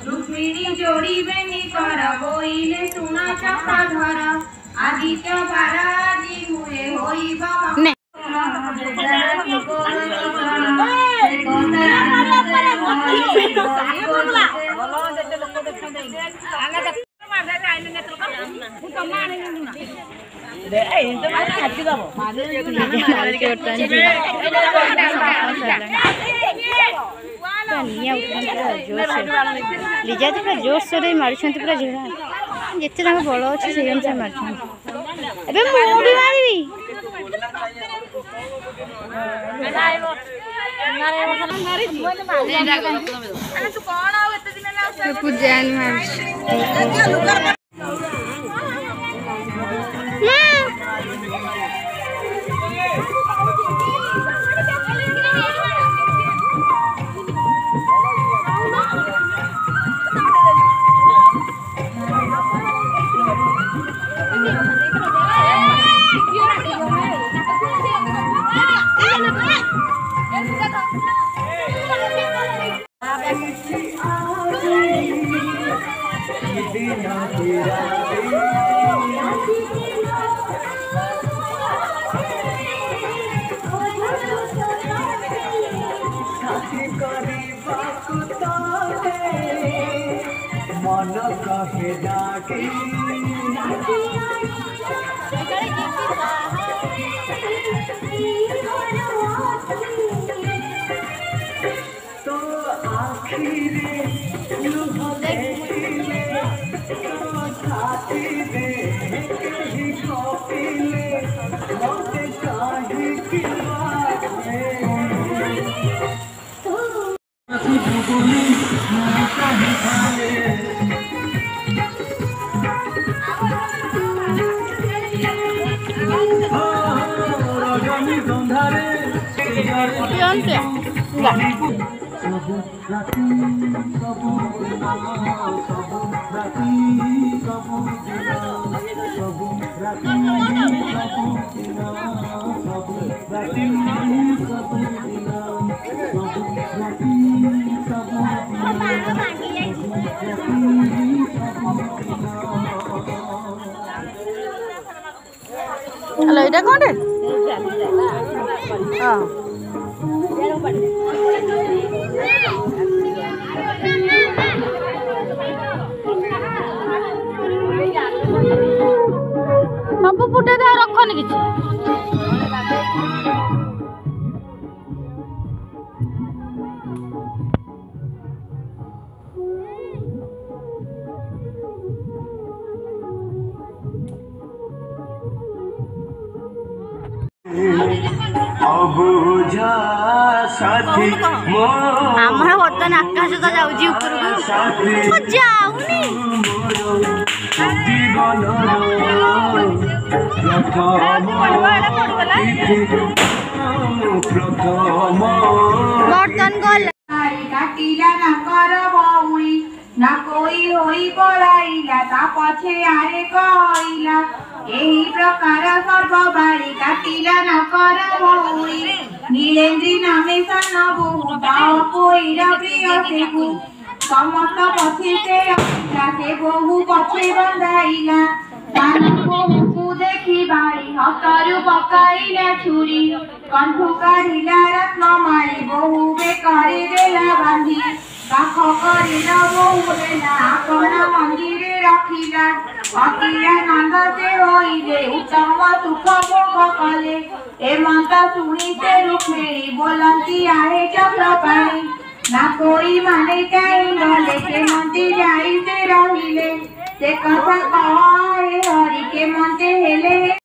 रुक्मिणी जोड़ी बेनी कर बोइले सुना चक्रधर आदित्य बाराजी हुए होइबा लिजा तो पूरा जोर सोर मारी पूरा झेड़ा जिते बल अच्छे से अनुसार मारी मन कहे जाके तो आखिर छाती दे कहीं कपिले मत चाहे कि हेलो इटा कोटे हां सब फुटे दे रखनी किछ साथी आमर बर्तन आकाश तो जाऊँ ऊपर जाऊनी बर्तन गल काटिला ना कर बउली ना कोई होई पड़ाइला ता पछे आरे कहइला एही प्रकार सर्व बाड़ी काटिला ना कर बउली नीलेंद्री नामे सन बहु ताओ कोइरा प्रिय सेकु समस्त पछे से आइला से बहु पछे बंधाइला तानको देखी बाड़ी हतरु पकाइला छुरी कंठु काढ़िला रत्न मारी बहु बेकारे देला बांधी पाख करिला बहु देला आपण मंदिरे रखिला अतिया नंद से होइले उत्तम सुख भोग कले एमंत सुनी से रुक्मिणी बोलंती आहे चक्रपाणी ना कोई माने काई गले के मंती जाई से रहिले से कथा कहे हरि के मंते हेले।